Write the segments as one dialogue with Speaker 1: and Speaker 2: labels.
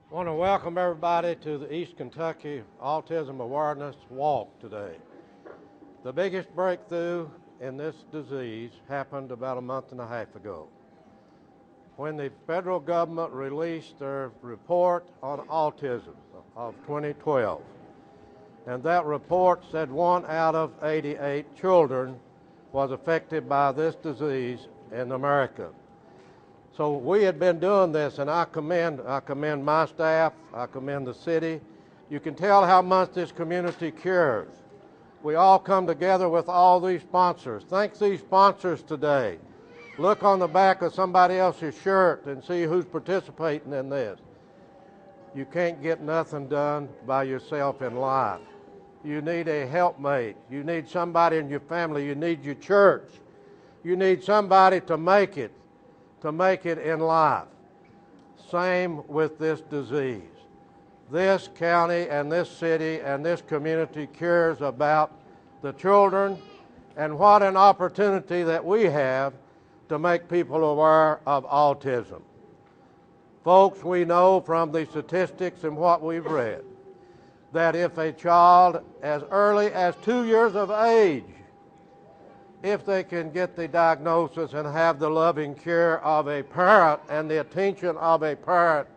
Speaker 1: I want to welcome everybody to the East Kentucky Autism Awareness Walk today. The biggest breakthrough in this disease happened about a month and a half ago when the federal government released their report on autism of 2012. And that report said 1 out of 88 children was affected by this disease in America. So we had been doing this, and I commend my staff, I commend the city. You can tell how much this community cares. We all come together with all these sponsors. Thank these sponsors today. Look on the back of somebody else's shirt and see who's participating in this. You can't get nothing done by yourself in life. You need a helpmate. You need somebody in your family. You need your church. You need somebody to make it in life. Same with this disease. This county and this city and this community cares about the children, and what an opportunity that we have to make people aware of autism. Folks, we know from the statistics and what we've read that if a child as early as 2 years of age, if they can get the diagnosis and have the loving care of a parent and the attention of a parent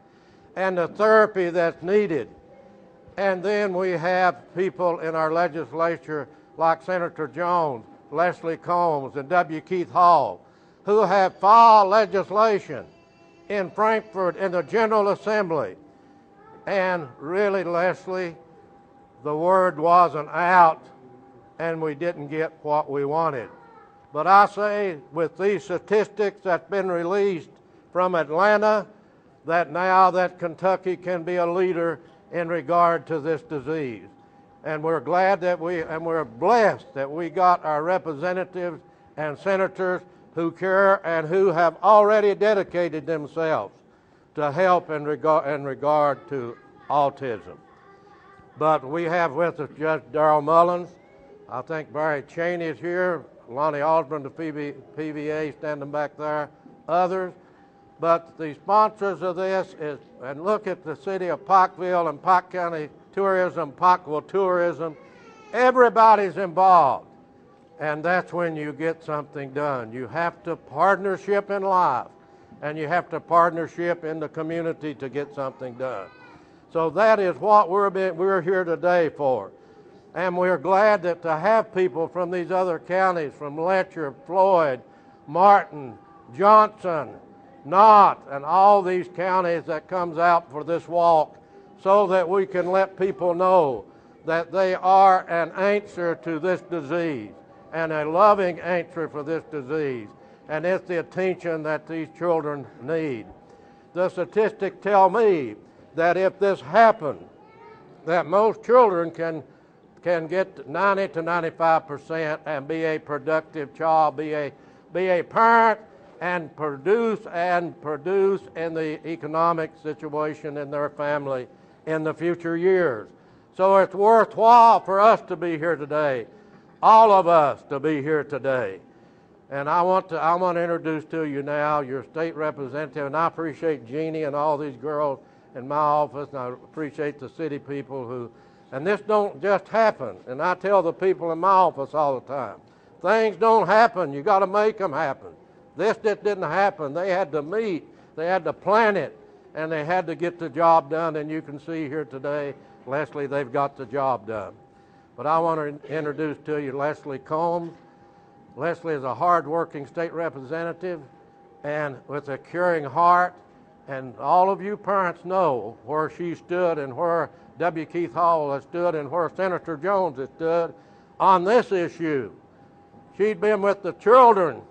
Speaker 1: and the therapy that's needed. And then we have people in our legislature like Senator Jones, Leslie Combs, and W. Keith Hall, who have filed legislation in Frankfort in the General Assembly. And really, Leslie, the word wasn't out and we didn't get what we wanted. But I say, with these statistics that's been released from Atlanta, that now that Kentucky can be a leader in regard to this disease. And we're glad that we're blessed that we got our representatives and senators who care and who have already dedicated themselves to help in regard to autism. But we have with us Judge Darrell Mullins. I think Barry Cheney is here, Lonnie Osborne, the PVA standing back there, others. But the sponsors of this is, and look at the city of Pikeville and Pike County Tourism, Pikeville Tourism. Everybody's involved. And that's when you get something done. You have to partnership in life, and you have to partnership in the community to get something done. So that is what we're here today for. And we're glad that to have people from these other counties, from Letcher, Floyd, Martin, Johnson, Knott, and all these counties that comes out for this walk, so that we can let people know that they are an answer to this disease and a loving answer for this disease. And it's the attention that these children need. The statistics tell me that if this happened, that most children can get 90 to 95% and be a productive child, be a parent, and produce in the economic situation in their family in the future years. So it's worthwhile for us to be here today, all of us to be here today. And I want to introduce to you now your state representative, and I appreciate Jeannie and all these girls in my office, and I appreciate the city people who, and this don't just happen. And I tell the people in my office all the time, things don't happen, you got to make them happen. This just didn't happen. They had to meet, they had to plan it, and they had to get the job done. And you can see here today, Leslie, they've got the job done. But I want to introduce to you Leslie Combs. Leslie is a hard-working state representative and with a caring heart. And all of you parents know where she stood and where W. Keith Hall has stood and where Senator Jones has stood on this issue. She'd been with the children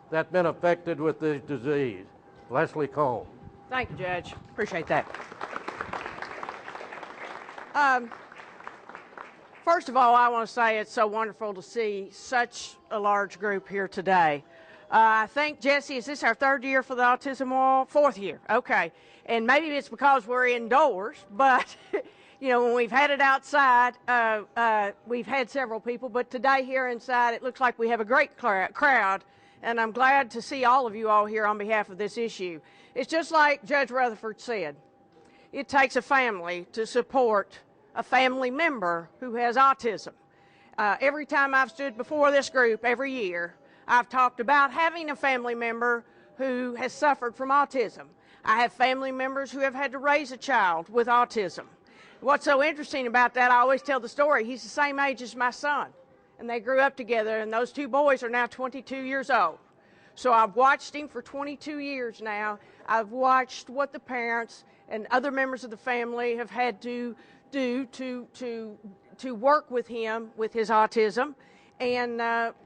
Speaker 1: that's been affected with this disease. Leslie Combs.
Speaker 2: Thank you, Judge. Appreciate that. First of all, I want to say it's so wonderful to see such a large group here today. I think, Jesse, is this our third year for the Autism Wall? Fourth year, okay. And maybe it's because we're indoors, but you know, when we've had it outside, we've had several people, but today here inside, it looks like we have a great crowd, and I'm glad to see all of you all here on behalf of this issue. It's just like Judge Rutherford said. it takes a family to support a family member who has autism. Every time I've stood before this group every year, I've talked about having a family member who has suffered from autism. I have family members who have had to raise a child with autism. What's so interesting about that, I always tell the story, he's the same age as my son, and they grew up together, and those two boys are now 22 years old. So I've watched him for 22 years now. I've watched what the parents and other members of the family have had to do to work with him with his autism, and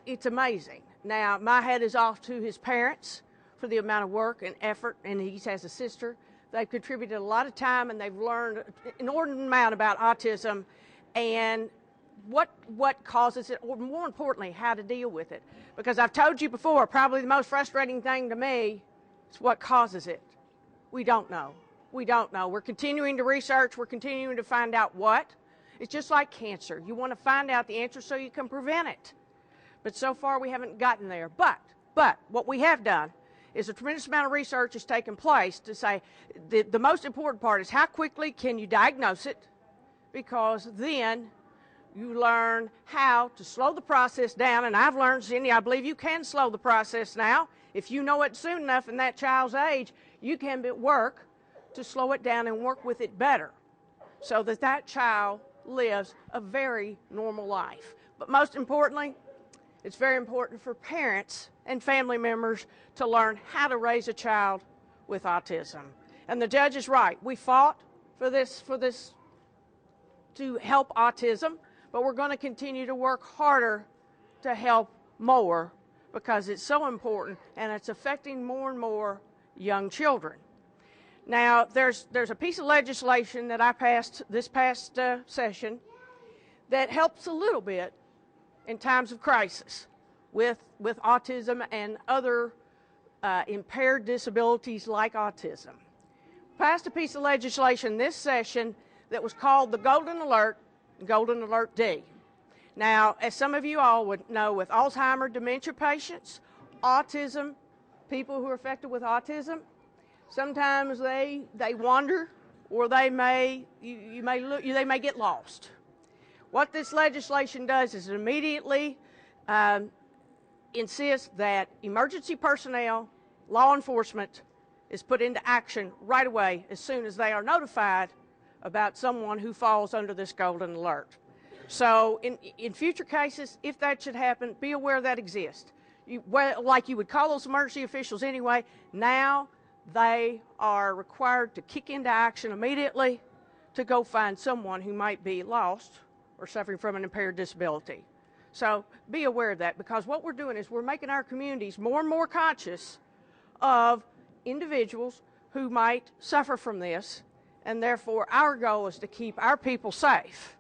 Speaker 2: it's amazing. Now, my hat is off to his parents for the amount of work and effort, and he has a sister. They've contributed a lot of time, and they've learned an inordinate amount about autism and what causes it, or more importantly, how to deal with it. Because I've told you before, probably the most frustrating thing to me is what causes it. We don't know. We don't know. We're continuing to research. We're continuing to find out what. It's just like cancer. You want to find out the answer so you can prevent it. But so far, we haven't gotten there. But what we have done is a tremendous amount of research has taken place to say the most important part is how quickly can you diagnose it, because then you learn how to slow the process down. And I've learned, Cindy, I believe you can slow the process now. If you know it soon enough in that child's age, you can work to slow it down and work with it better so that that child lives a very normal life. But most importantly, it's very important for parents and family members to learn how to raise a child with autism. And the judge is right. We fought for this to help autism, but we're going to continue to work harder to help more because it's so important and it's affecting more and more young children. Now, there's a piece of legislation that I passed this past session that helps a little bit in times of crisis with autism and other impaired disabilities like autism. Passed a piece of legislation this session that was called the Golden Alert D. Now, as some of you all would know, with Alzheimer's, dementia patients, autism, people who are affected with autism, sometimes they wander, or they may get lost. What this legislation does is it immediately insists that emergency personnel, law enforcement, is put into action right away as soon as they are notified about someone who falls under this golden alert. So in future cases, if that should happen, be aware that exists. Like you would call those emergency officials anyway, now they are required to kick into action immediately to go find someone who might be lost or suffering from an impaired disability. So be aware of that, because what we're doing is we're making our communities more and more conscious of individuals who might suffer from this, and therefore our goal is to keep our people safe.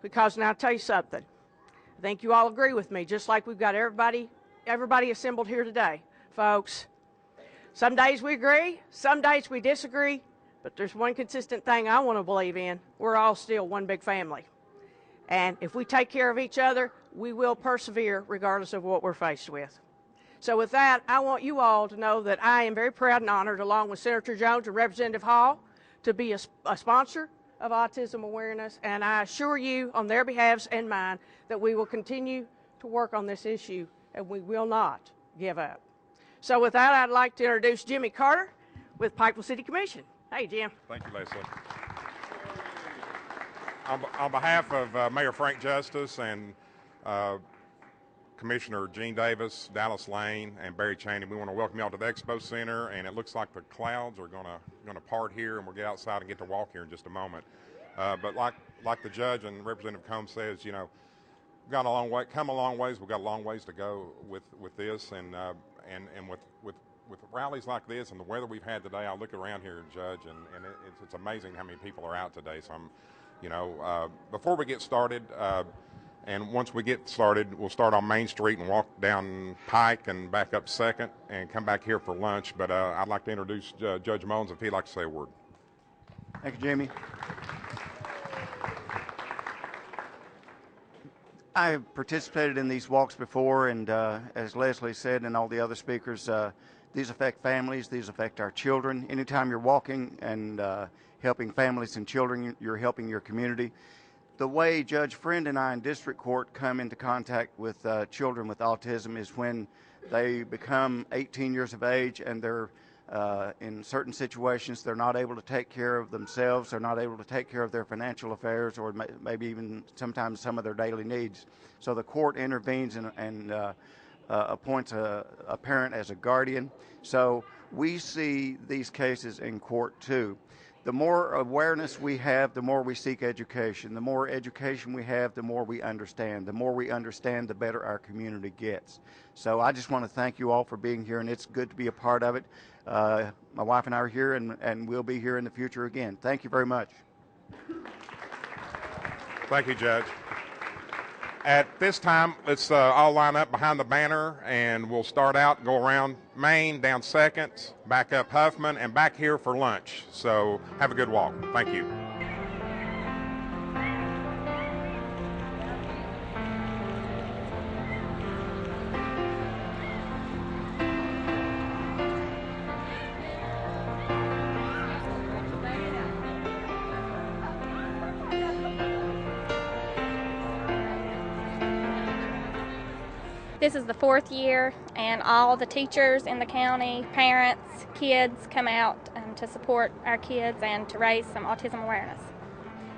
Speaker 2: Because now I'll tell you something, I think you all agree with me, just like we've got everybody assembled here today, folks. Some days we agree, some days we disagree, but there's one consistent thing I want to believe in. We're all still one big family. And if we take care of each other, we will persevere regardless of what we're faced with. So with that, I want you all to know that I am very proud and honored, along with Senator Jones and Representative Hall, to be a sponsor of Autism Awareness, and I assure you on their behalves and mine that we will continue to work on this issue and we will not give up. So with that, I'd like to introduce Jimmy Carter with Pikeville City Commission. Hey, Jim.
Speaker 3: Thank you, Lisa. On behalf of Mayor Frank Justice and Commissioner Gene Davis, Dallas Lane, and Barry Chaney, we want to welcome you all to the Expo Center, and it looks like the clouds are going to part here, and we'll get outside and get to walk here in just a moment. But like the judge and Representative Combs says, you know, we've got a long way, come a long ways. We've got a long ways to go with this, and with rallies like this and the weather we've had today. I look around here, Judge, and it's amazing how many people are out today. So before we get started. And once we get started, we'll start on Main Street and walk down Pike and back up 2nd and come back here for lunch. But I'd like to introduce Judge Mullins if he'd like to say a word.
Speaker 4: Thank you, Jamie. I have participated in these walks before, and as Leslie said and all the other speakers, These affect families. These affect our children. Anytime you're walking and helping families and children, you're helping your community. The way Judge Friend and I in district court come into contact with children with autism is when they become 18 years of age and they're in certain situations they're not able to take care of themselves, they're not able to take care of their financial affairs, or maybe even sometimes some of their daily needs. So the court intervenes and appoints a parent as a guardian. So we see these cases in court too. The more awareness we have, the more we seek education. The more education we have, the more we understand. The more we understand, the better our community gets. So I just want to thank you all for being here, and it's good to be a part of it. My wife and I are here, and we'll be here in the future again. Thank you very much.
Speaker 3: Thank you, Judge. At this time, let's all line up behind the banner, and we'll start out, go around Main, down Second, back up Huffman, and back here for lunch. So have a good walk. Thank you.
Speaker 5: This is the 4th year, and all the teachers in the county, parents, kids come out to support our kids and to raise some autism awareness.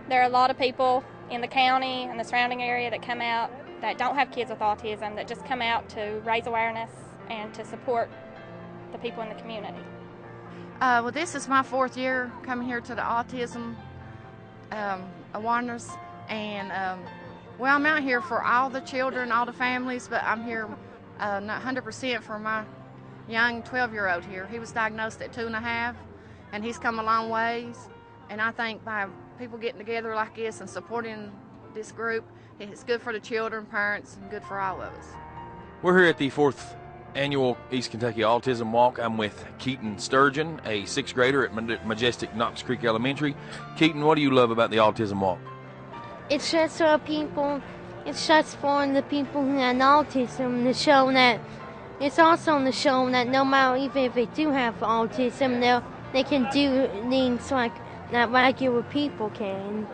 Speaker 5: There are a lot of people in the county and the surrounding area that come out that don't have kids with autism, that just come out to raise awareness and to support the people in the community.
Speaker 6: Well, this is my 4th year coming here to the autism awareness, and well, I'm out here for all the children, all the families, but I'm here not 100% for my young 12-year-old here. He was diagnosed at 2.5, and he's come a long ways. And I think by people getting together like this and supporting this group, it's good for the children, parents, and good for all of us.
Speaker 7: We're here at the 4th annual East Kentucky Autism Walk. I'm with Keaton Sturgeon, a 6th grader at Majestic Knox Creek Elementary. Keaton, what do you love about the Autism Walk?
Speaker 8: It's just for people, it's just for the people who have autism, to show that, it's also to show that no matter even if they do have autism, they can do things like that regular people can.